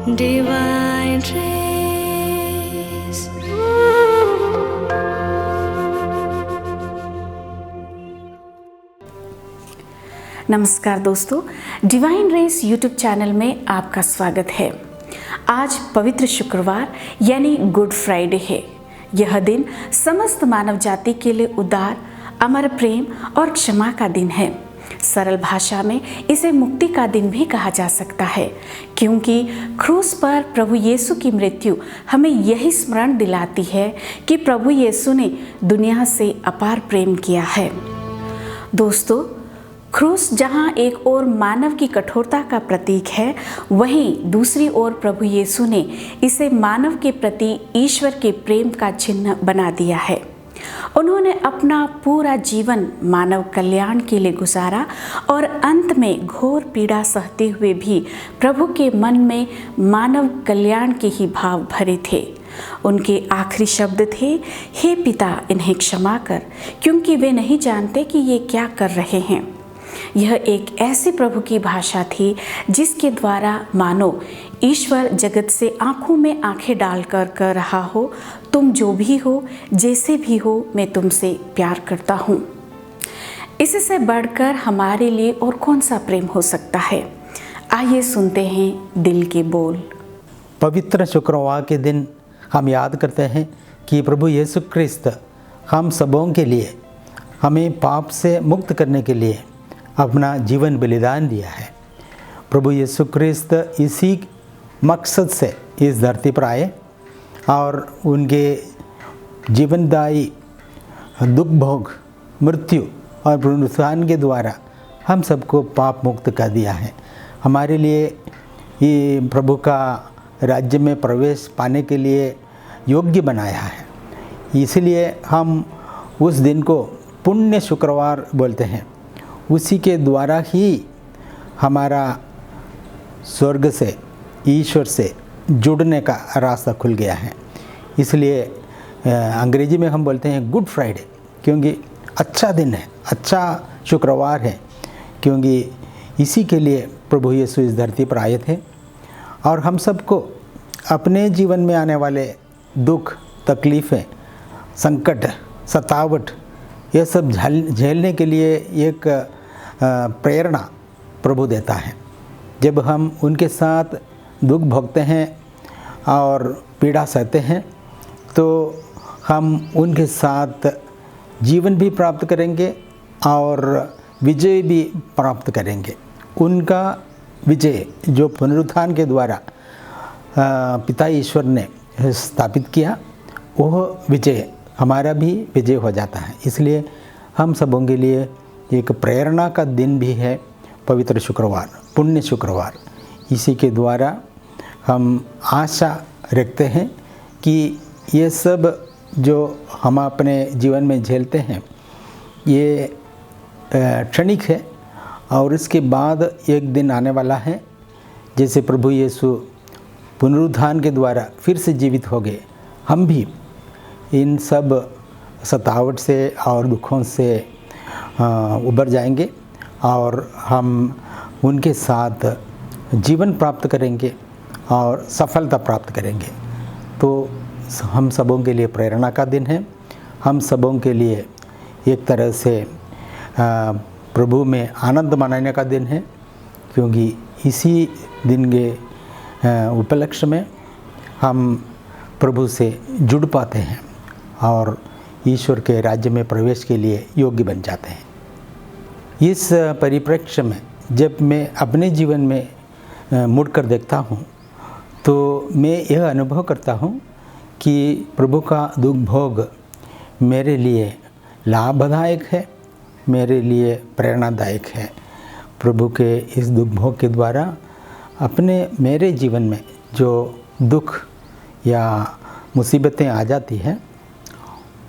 Divine Trace. नमस्कार दोस्तों, divine race YouTube channel में आपका स्वागत है। आज पवित्र शुक्रवार यानी गुड फ्राइडे है। यह दिन समस्त मानव जाति के लिए उदार, अमर प्रेम और क्षमा का दिन है। सरल भाषा में इसे मुक्ति का दिन भी कहा जा सकता है, क्योंकि क्रूस पर प्रभु यीशु की मृत्यु हमें यही स्मरण दिलाती है कि प्रभु यीशु ने दुनिया से अपार प्रेम किया है। दोस्तों, क्रूस जहाँ एक ओर मानव की कठोरता का प्रतीक है, वहीं दूसरी ओर प्रभु यीशु ने इसे मानव के प्रति ईश्वर के प्रेम का चिन्ह बना दिया है। उन्होंने अपना पूरा जीवन मानव कल्याण के लिए गुजारा और अंत में घोर पीड़ा सहते हुए भी प्रभु के मन में मानव कल्याण के ही भाव भरे थे। उनके आखिरी शब्द थे, हे पिता, इन्हें क्षमा कर, क्योंकि वे नहीं जानते कि ये क्या कर रहे हैं। यह एक ऐसी प्रभु की भाषा थी जिसके द्वारा मानो ईश्वर जगत से आंखों में आंखें डालकर कह रहा हो, तुम जो भी हो, जैसे भी हो, मैं तुमसे प्यार करता हूँ। इससे बढ़कर हमारे लिए और कौन सा प्रेम हो सकता है। आइए सुनते हैं दिल के बोल। पवित्र शुक्रवार के दिन हम याद करते हैं कि प्रभु यीशु ख्रिस्त हम सबों के लिए, हमें पाप से मुक्त करने के लिए अपना जीवन बलिदान दिया है। प्रभु यीशु ख्रिस्त इसी मकसद से इस धरती पर आए और उनके जीवनदायी दुख भोग, मृत्यु और पुनरुत्थान के द्वारा हम सबको पाप मुक्त कर दिया है। हमारे लिए ये प्रभु का राज्य में प्रवेश पाने के लिए योग्य बनाया है। इसलिए हम उस दिन को पुण्य शुक्रवार बोलते हैं। उसी के द्वारा ही हमारा स्वर्ग से, ईश्वर से जुड़ने का रास्ता खुल गया है। इसलिए अंग्रेजी में हम बोलते हैं गुड फ्राइडे, क्योंकि अच्छा दिन है, अच्छा शुक्रवार है, क्योंकि इसी के लिए प्रभु यीशु इस धरती पर आए थे और हम सबको अपने जीवन में आने वाले दुख, तकलीफ़ें, संकट, सतावट, ये सब झेलने के लिए एक प्रेरणा प्रभु देता है। जब हम उनके साथ दुख भोगते हैं और पीड़ा सहते हैं, तो हम उनके साथ जीवन भी प्राप्त करेंगे और विजय भी प्राप्त करेंगे। उनका विजय जो पुनरुत्थान के द्वारा पिता ईश्वर ने स्थापित किया, वह विजय हमारा भी विजय हो जाता है। इसलिए हम सबों के लिए एक प्रेरणा का दिन भी है पवित्र शुक्रवार, पुण्य शुक्रवार। इसी के द्वारा हम आशा रखते हैं कि ये सब जो हम अपने जीवन में झेलते हैं, ये क्षणिक है और इसके बाद एक दिन आने वाला है, जैसे प्रभु यीशु पुनरुत्थान के द्वारा फिर से जीवित हो गए। हम भी इन सब सतावट से और दुखों से उबर जाएंगे और हम उनके साथ जीवन प्राप्त करेंगे और सफलता प्राप्त करेंगे। तो हम सबों के लिए प्रेरणा का दिन है। हम सबों के लिए एक तरह से प्रभु में आनंद मनाने का दिन है, क्योंकि इसी दिन के उपलक्ष्य में हम प्रभु से जुड़ पाते हैं और ईश्वर के राज्य में प्रवेश के लिए योग्य बन जाते हैं। इस परिप्रेक्ष्य में जब मैं अपने जीवन में मुड़कर देखता हूँ, तो मैं यह अनुभव करता हूँ कि प्रभु का दुख भोग मेरे लिए लाभदायक है, मेरे लिए प्रेरणादायक है। प्रभु के इस दुख भोग के द्वारा मेरे जीवन में जो दुख या मुसीबतें आ जाती हैं,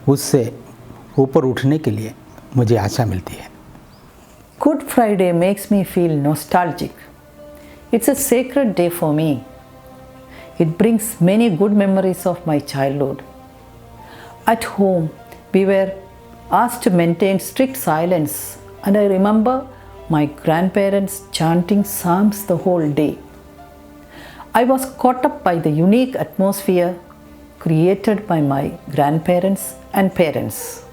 उससे ऊपर उठने के लिए मुझे आशा मिलती है। Good Friday makes me feel nostalgic. It's a sacred day for me. It brings many good memories of my childhood. At home, we were asked to maintain strict silence, and I remember my grandparents chanting psalms the whole day. I was caught up by the unique atmosphere created by my grandparents and parents.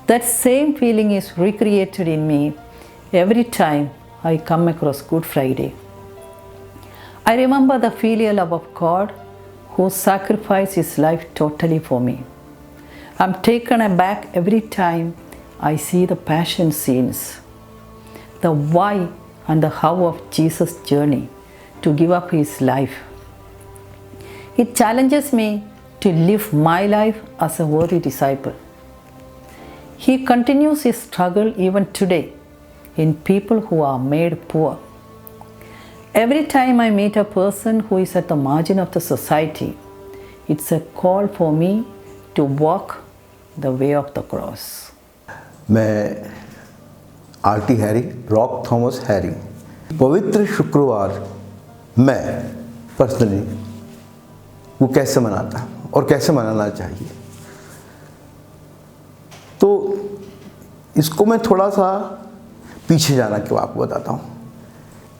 That same feeling is recreated in me every time I come across Good Friday. I remember the filial love of God who sacrificed his life totally for me. I'm taken aback every time I see the passion scenes, the why and the how of Jesus' journey to give up his life. It challenges me to live my life as a worthy disciple. He continues his struggle even today in people who are made poor. Every time I meet a person who is at the margin of the society, it's a call for me to walk the way of the cross. मैं RT Harry, rock Thomas Harry, पवित्र शुक्रवार मैं personally वो कैसे मनाता और कैसे मनाना चाहिए, तो इसको मैं थोड़ा सा पीछे जाना क्यों आपको बताता हूँ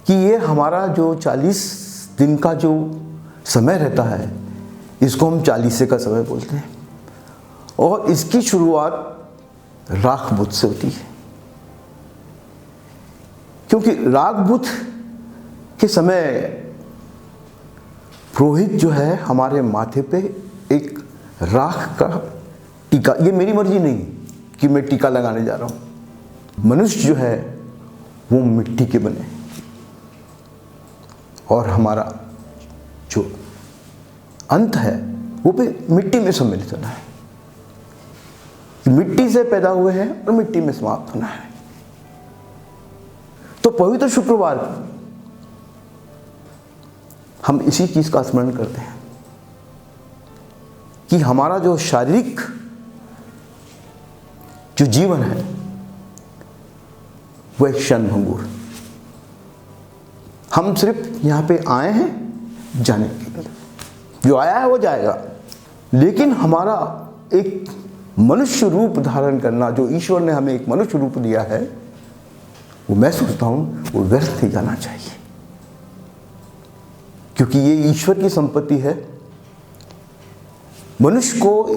कि ये हमारा जो 40 दिन का जो समय रहता है, इसको हम 40 का समय बोलते हैं और इसकी शुरुआत राख बुध से होती है, क्योंकि राख बुध के समय पुरोहित जो है हमारे माथे पे एक राख का टीका, ये मेरी मर्जी नहीं कि मैं टीका लगाने जा रहा हूँ, मनुष्य जो है वो मिट्टी के बने और हमारा जो अंत है वो भी मिट्टी में सम्मिलित होना है, मिट्टी से पैदा हुए हैं और मिट्टी में समाप्त होना है। तो पवित्र शुक्रवार हम इसी चीज का स्मरण करते हैं कि हमारा जो शारीरिक जो जीवन है वो एक क्षणभंगुर, हम सिर्फ यहां पे आए हैं जाने के लिए, जो आया है वो जाएगा, लेकिन हमारा एक मनुष्य रूप धारण करना, जो ईश्वर ने हमें एक मनुष्य रूप दिया है, वो मैं सोचता हूं वो व्यर्थ नहीं जाना चाहिए, क्योंकि ये ईश्वर की संपत्ति है। मनुष्य को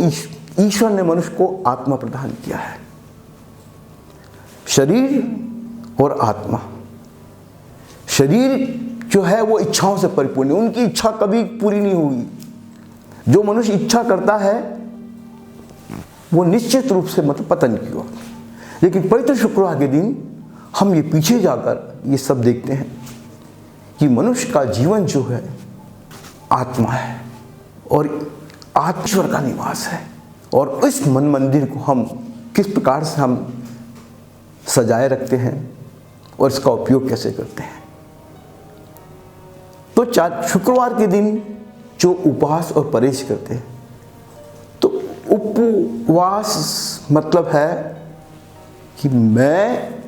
ईश्वर ने मनुष्य को आत्मा प्रदान किया है, शरीर और आत्मा। शरीर जो है वो इच्छाओं से परिपूर्ण है, उनकी इच्छा कभी पूरी नहीं होगी। जो मनुष्य इच्छा करता है वो निश्चित रूप से मतलब पतन की ओर। लेकिन पवित्र शुक्रवार के दिन हम ये पीछे जाकर ये सब देखते हैं कि मनुष्य का जीवन जो है आत्मा है और ईश्वर का निवास है, और इस मन मंदिर को हम किस प्रकार से हम सजाए रखते हैं और इसका उपयोग कैसे करते हैं। तो शुक्रवार के दिन जो उपवास और परहेज करते हैं, तो उपवास मतलब है कि मैं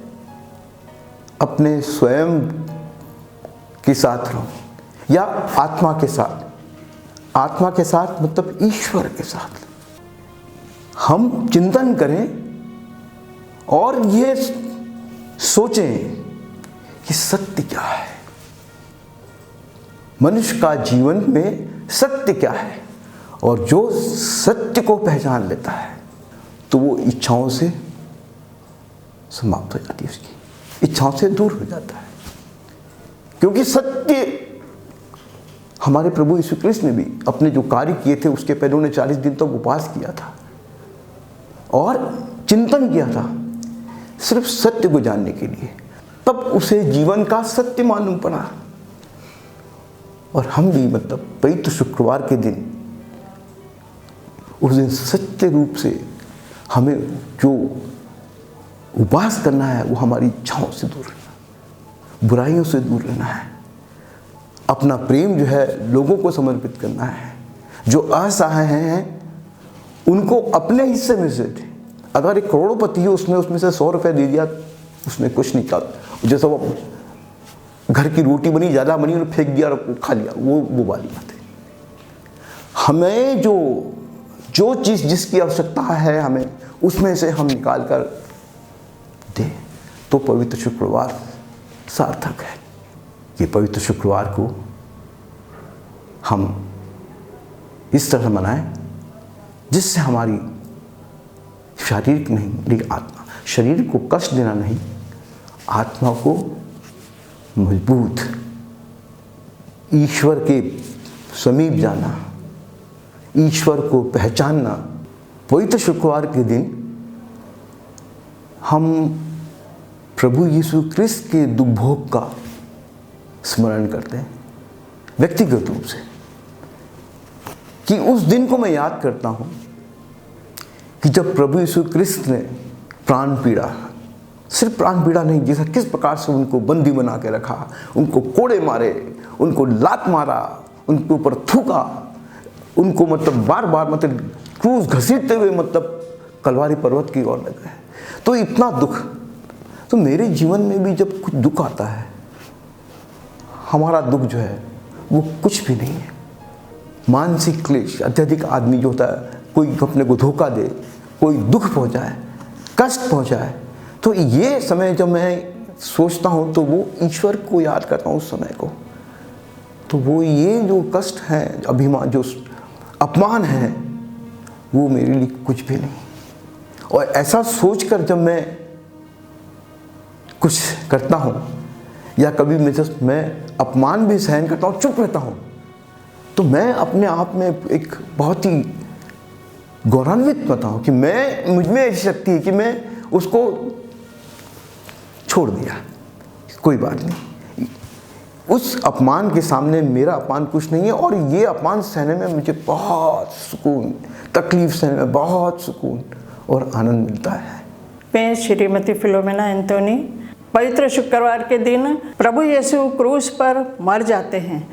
अपने स्वयं के साथ रहूं या आत्मा के साथ। आत्मा के साथ मतलब ईश्वर के साथ हम चिंतन करें और ये सोचें कि सत्य क्या है, मनुष्य का जीवन में सत्य क्या है, और जो सत्य को पहचान लेता है तो वो इच्छाओं से समाप्त हो जाती है, उसकी इच्छाओं से दूर हो जाता है। क्योंकि सत्य, हमारे प्रभु यीशु कृष्ण ने भी अपने जो कार्य किए थे उसके पहले उन्होंने 40 दिन तक उपवास किया था और चिंतन किया था सिर्फ सत्य को जानने के लिए, तब उसे जीवन का सत्य मालूम पड़ा। और हम भी मतलब पवित्र शुक्रवार के दिन उस दिन सत्य रूप से हमें जो उपवास करना है वो हमारी इच्छाओं से दूर रहना, बुराइयों से दूर रहना है, अपना प्रेम जो है लोगों को समर्पित करना है। जो असहाय हैं उनको अपने हिस्से में से थे, अगर एक करोड़पति है उसमें से 100 रुपये दे दिया, उसने कुछ नहीं कहा। जैसा वो घर की रोटी बनी, ज़्यादा बनी, उन्होंने फेंक दिया और खा लिया, वो वाली बात है। हमें जो चीज़ जिसकी आवश्यकता है हमें उसमें से हम निकाल कर दें, तो पवित्र शुक्रवार सार्थक है। ये पवित्र शुक्रवार को हम इस तरह मनाएं जिससे हमारी शारीरिक नहीं लेकिन आत्मा, शरीर को कष्ट देना नहीं, आत्मा को मजबूत, ईश्वर के समीप जाना, ईश्वर को पहचानना। पवित्र शुक्रवार के दिन हम प्रभु यीशु क्रिस्त के दुख भोग का स्मरण करते हैं व्यक्तिगत रूप से, कि उस दिन को मैं याद करता हूँ कि जब प्रभु यीशु क्रिस्त ने प्राण पीड़ा, सिर्फ प्राण पीड़ा नहीं, जैसा किस प्रकार से उनको बंदी बना के रखा, उनको कोड़े मारे, उनको लात मारा, उनके ऊपर थूका, उनको मतलब बार बार मतलब क्रूस घसीटते हुए मतलब कलवारी पर्वत की ओर लग गए। तो इतना दुख, तो मेरे जीवन में भी जब कुछ दुख आता है, हमारा दुख जो है वो कुछ भी नहीं है। मानसिक क्लेश, अत्यधिक आदमी जो होता है, कोई अपने को धोखा दे, कोई दुख पहुंचाए, कष्ट पहुंचाए, तो ये समय जब मैं सोचता हूँ तो वो ईश्वर को याद करता हूँ उस समय को, तो वो ये जो कष्ट है, अभिमान, जो अपमान है, वो मेरे लिए कुछ भी नहीं। और ऐसा सोचकर जब मैं कुछ करता हूँ या कभी मैं अपमान भी सहन करता हूँ, चुप रहता हूँ, तो मैं अपने आप में एक बहुत ही गौरवान्वित होता हूँ कि मुझ में ऐसी शक्ति है कि मैं उसको छोड़ दिया, कोई बात नहीं, उस अपमान के सामने मेरा अपमान कुछ नहीं है। और ये अपमान सहने में मुझे बहुत सुकून, तकलीफ सहने में बहुत सुकून और आनंद मिलता है। मैं श्रीमती फिलोमेना एंटोनी। पवित्र शुक्रवार के दिन प्रभु यीशु क्रूस पर मर जाते हैं,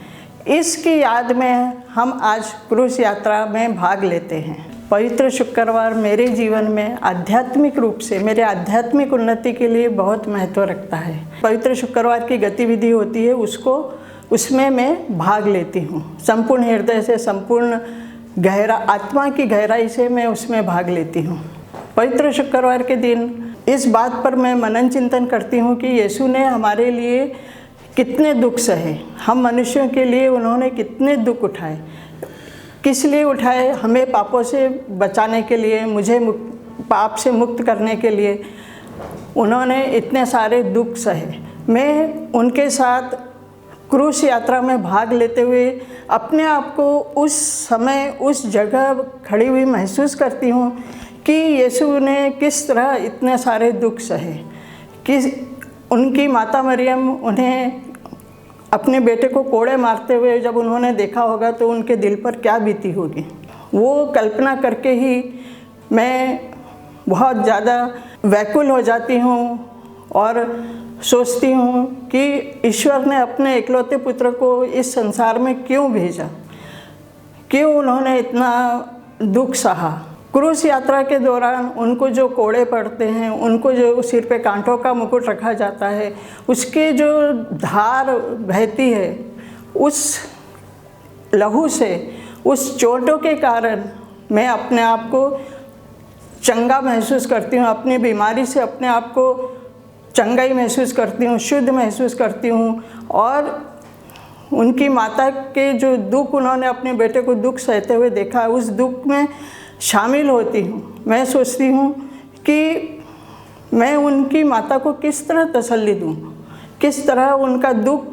इसकी याद में हम आज क्रूस यात्रा में भाग लेते हैं। पवित्र शुक्रवार मेरे जीवन में आध्यात्मिक रूप से, मेरे आध्यात्मिक उन्नति के लिए बहुत महत्व रखता है। पवित्र शुक्रवार की गतिविधि होती है, उसमें मैं भाग लेती हूँ संपूर्ण हृदय से, संपूर्ण आत्मा की गहराई से मैं उसमें भाग लेती हूँ। पवित्र शुक्रवार के दिन इस बात पर मैं मनन चिंतन करती हूँ कि यीशु ने हमारे लिए कितने दुख सहे, हम मनुष्यों के लिए उन्होंने कितने दुख उठाए, किस लिए उठाए, हमें पापों से बचाने के लिए, मुझे पाप से मुक्त करने के लिए उन्होंने इतने सारे दुख सहे। मैं उनके साथ क्रूस यात्रा में भाग लेते हुए अपने आप को उस समय उस जगह खड़ी हुई महसूस करती हूँ कि यीशु ने किस तरह इतने सारे दुख सहे, कि उनकी माता मरियम उन्हें अपने बेटे को कोड़े मारते हुए जब उन्होंने देखा होगा तो उनके दिल पर क्या बीती होगी। वो कल्पना करके ही मैं बहुत ज़्यादा व्याकुल हो जाती हूँ और सोचती हूँ कि ईश्वर ने अपने इकलौते पुत्र को इस संसार में क्यों भेजा, क्यों उन्होंने इतना दुख सहा। क्रूस यात्रा के दौरान उनको जो कोड़े पड़ते हैं, उनको जो सिर पे कांटों का मुकुट रखा जाता है, उसके जो धार बहती है, उस लहू से, उस चोटों के कारण मैं अपने आप को चंगा महसूस करती हूँ, अपनी बीमारी से अपने आप को चंगाई महसूस करती हूँ, शुद्ध महसूस करती हूँ। और उनकी माता के जो दुख, उन्होंने अपने बेटे को दुख सहते हुए देखा, उस दुख में शामिल होती हूँ। मैं सोचती हूँ कि मैं उनकी माता को किस तरह तसल्ली दूँ, किस तरह उनका दुख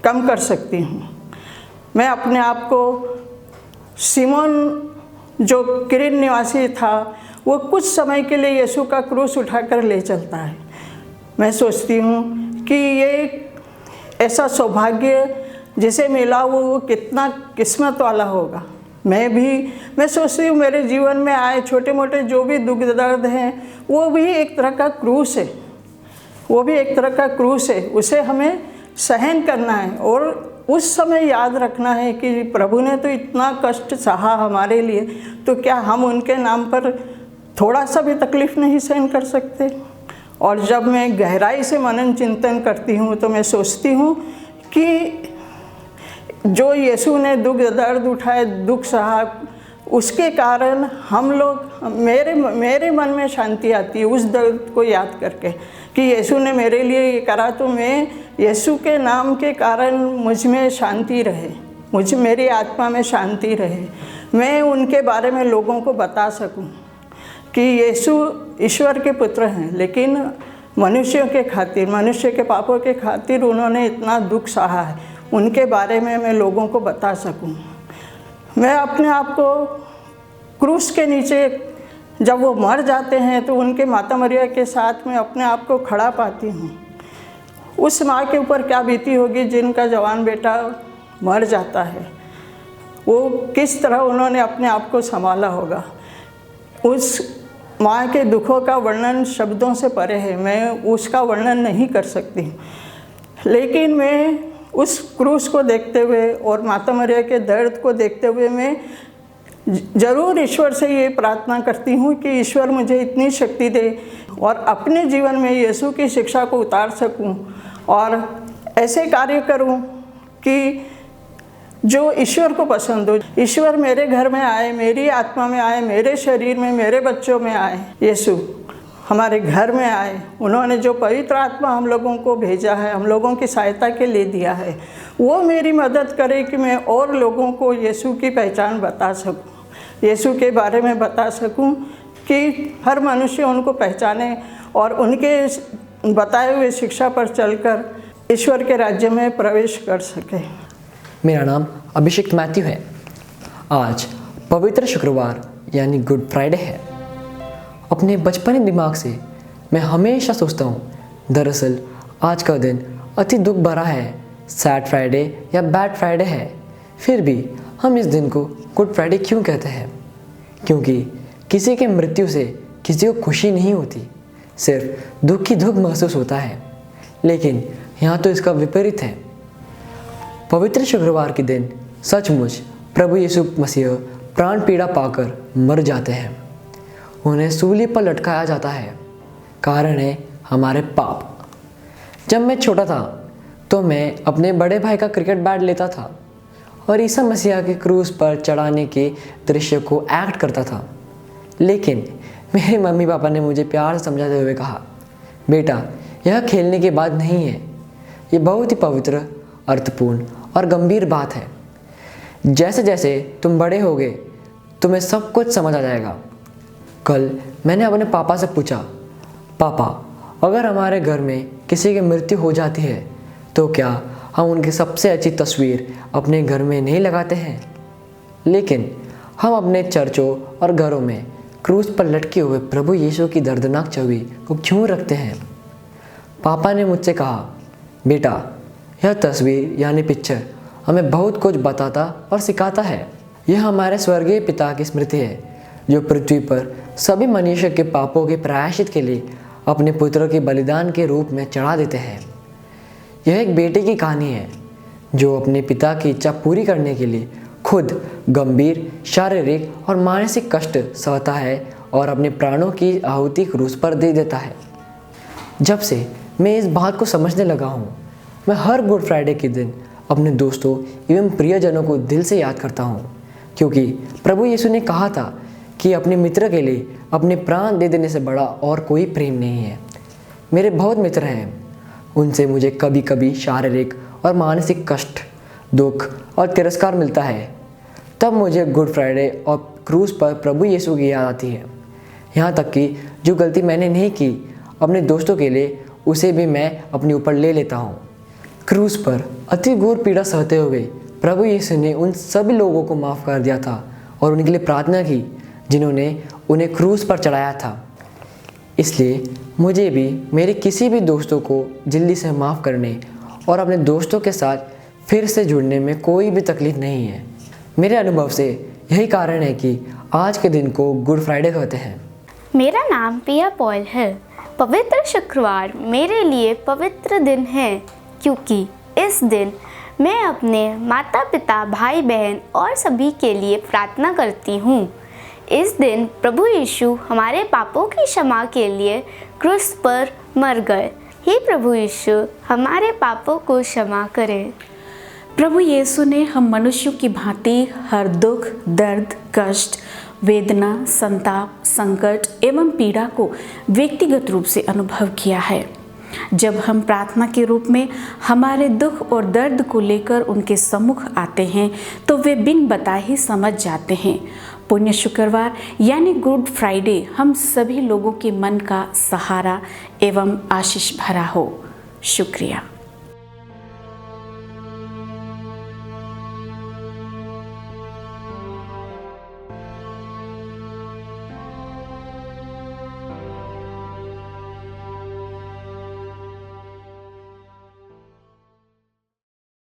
कम कर सकती हूँ। मैं अपने आप को सिमोन जो किरीन निवासी था, वो कुछ समय के लिए यीशु का क्रूस उठाकर ले चलता है। मैं सोचती हूँ कि ये ऐसा सौभाग्य जिसे मिला वो कितना किस्मत वाला होगा। मैं सोचती हूँ मेरे जीवन में आए छोटे मोटे जो भी दुख दर्द हैं, वो भी एक तरह का क्रूस है, वो भी एक तरह का क्रूस है। उसे हमें सहन करना है और उस समय याद रखना है कि प्रभु ने तो इतना कष्ट सहा हमारे लिए, तो क्या हम उनके नाम पर थोड़ा सा भी तकलीफ़ नहीं सहन कर सकते। और जब मैं गहराई से मनन चिंतन करती हूँ तो मैं सोचती हूँ कि जो यीशु ने दुख दर्द उठाए, दुख सहा, उसके कारण हम लोग, मेरे मन में शांति आती है उस दर्द को याद करके कि यीशु ने मेरे लिए ये करा, तो मैं यीशु के नाम के कारण मुझ में शांति रहे, मुझे मेरी आत्मा में शांति रहे, मैं उनके बारे में लोगों को बता सकूं कि यीशु ईश्वर के पुत्र हैं, लेकिन मनुष्यों के खातिर, मनुष्य के पापों के खातिर उन्होंने इतना दुख सहा है, उनके बारे में मैं लोगों को बता सकूं। मैं अपने आप को क्रूस के नीचे जब वो मर जाते हैं तो उनके माता मरिया के साथ में अपने आप को खड़ा पाती हूँ। उस माँ के ऊपर क्या बीती होगी जिनका जवान बेटा मर जाता है, वो किस तरह उन्होंने अपने आप को संभाला होगा। उस माँ के दुखों का वर्णन शब्दों से परे है, मैं उसका वर्णन नहीं कर सकती। लेकिन मैं उस क्रूस को देखते हुए और माता मरिया के दर्द को देखते हुए मैं ज़रूर ईश्वर से ये प्रार्थना करती हूँ कि ईश्वर मुझे इतनी शक्ति दे और अपने जीवन में यीशु की शिक्षा को उतार सकूँ और ऐसे कार्य करूँ कि जो ईश्वर को पसंद हो। ईश्वर मेरे घर में आए, मेरी आत्मा में आए, मेरे शरीर में, मेरे बच्चों में आए। यीशु हमारे घर में आए, उन्होंने जो पवित्र आत्मा हम लोगों को भेजा है, हम लोगों की सहायता के लिए दिया है, वो मेरी मदद करे कि मैं और लोगों को यीशु की पहचान बता सकूं, यीशु के बारे में बता सकूं कि हर मनुष्य उनको पहचाने और उनके बताए हुए शिक्षा पर चलकर ईश्वर के राज्य में प्रवेश कर सके। मेरा नाम अभिषेक मैथ्यू है। आज पवित्र शुक्रवार यानी गुड फ्राइडे है। अपने बचपने दिमाग से मैं हमेशा सोचता हूँ, दरअसल आज का दिन अति दुख भरा है, सैड फ्राइडे या बैड फ्राइडे है। फिर भी हम इस दिन को गुड फ्राइडे क्यों कहते हैं? क्योंकि किसी के मृत्यु से किसी को खुशी नहीं होती, सिर्फ दुख ही दुख महसूस होता है। लेकिन यहाँ तो इसका विपरीत है। पवित्र शुक्रवार के दिन सचमुच प्रभु यीशु मसीह प्राण पीड़ा पाकर मर जाते हैं। उन्हें सूली पर लटकाया जाता है। कारण है हमारे पाप। जब मैं छोटा था तो मैं अपने बड़े भाई का क्रिकेट बैट लेता था और ईसा मसीह के क्रूस पर चढ़ाने के दृश्य को एक्ट करता था। लेकिन मेरे मम्मी पापा ने मुझे प्यार से समझाते हुए कहा, बेटा यह खेलने की बात नहीं है, ये बहुत ही पवित्र, अर्थपूर्ण और गंभीर बात है। जैसे जैसे तुम बड़े होगे तुम्हें सब कुछ समझ आ जाएगा। कल मैंने अपने पापा से पूछा, पापा अगर हमारे घर में किसी की मृत्यु हो जाती है तो क्या हम उनकी सबसे अच्छी तस्वीर अपने घर में नहीं लगाते हैं? लेकिन हम अपने चर्चों और घरों में क्रूस पर लटके हुए प्रभु यीशु की दर्दनाक छवि को क्यों रखते हैं? पापा ने मुझसे कहा, बेटा यह तस्वीर यानी पिक्चर हमें बहुत कुछ बताता और सिखाता है। यह हमारे स्वर्गीय पिता की स्मृति है जो पृथ्वी पर सभी मनुष्य के पापों के प्रायश्चित के लिए अपने पुत्र के बलिदान के रूप में चढ़ा देते हैं। यह एक बेटे की कहानी है जो अपने पिता की इच्छा पूरी करने के लिए खुद गंभीर शारीरिक और मानसिक कष्ट सहता है और अपने प्राणों की आहुति क्रूस पर दे देता है। जब से मैं इस बात को समझने लगा हूँ, मैं हर गुड फ्राइडे के दिन अपने दोस्तों एवं प्रियजनों को दिल से याद करता हूँ, क्योंकि प्रभु यीशु ने कहा था कि अपने मित्र के लिए अपने प्राण दे देने से बड़ा और कोई प्रेम नहीं है। मेरे बहुत मित्र हैं, उनसे मुझे कभी कभी शारीरिक और मानसिक कष्ट, दुख और तिरस्कार मिलता है। तब मुझे गुड फ्राइडे और क्रूस पर प्रभु यीशु की याद आती है। यहाँ तक कि जो गलती मैंने नहीं की अपने दोस्तों के लिए, उसे भी मैं अपने ऊपर ले लेता हूँ। क्रूस पर अति घोर पीड़ा सहते हुए प्रभु यीशु ने उन सभी लोगों को माफ़ कर दिया था और उनके लिए प्रार्थना की जिन्होंने उन्हें क्रूस पर चढ़ाया था। इसलिए मुझे भी मेरे किसी भी दोस्तों को जल्दी से माफ़ करने और अपने दोस्तों के साथ फिर से जुड़ने में कोई भी तकलीफ़ नहीं है। मेरे अनुभव से यही कारण है कि आज के दिन को गुड फ्राइडे कहते हैं। मेरा नाम पिया पॉल है। पवित्र शुक्रवार मेरे लिए पवित्र दिन है क्योंकि इस दिन मैं अपने माता पिता, भाई बहन और सभी के लिए प्रार्थना करती हूँ। इस दिन प्रभु यीशु हमारे पापों की क्षमा के लिए क्रूस पर मर गए। हे प्रभु यीशु हमारे पापों को क्षमा करें। प्रभु यीशु ने हम मनुष्यों की भांति हर दुख, दर्द, कष्ट, वेदना, संताप, संकट एवं पीड़ा को व्यक्तिगत रूप से अनुभव किया है। जब हम प्रार्थना के रूप में हमारे दुख और दर्द को लेकर उनके सम्मुख आते हैं तो वे बिन बताए ही समझ जाते हैं। पुण्य शुक्रवार यानी गुड फ्राइडे हम सभी लोगों के मन का सहारा एवं आशीष भरा हो। शुक्रिया।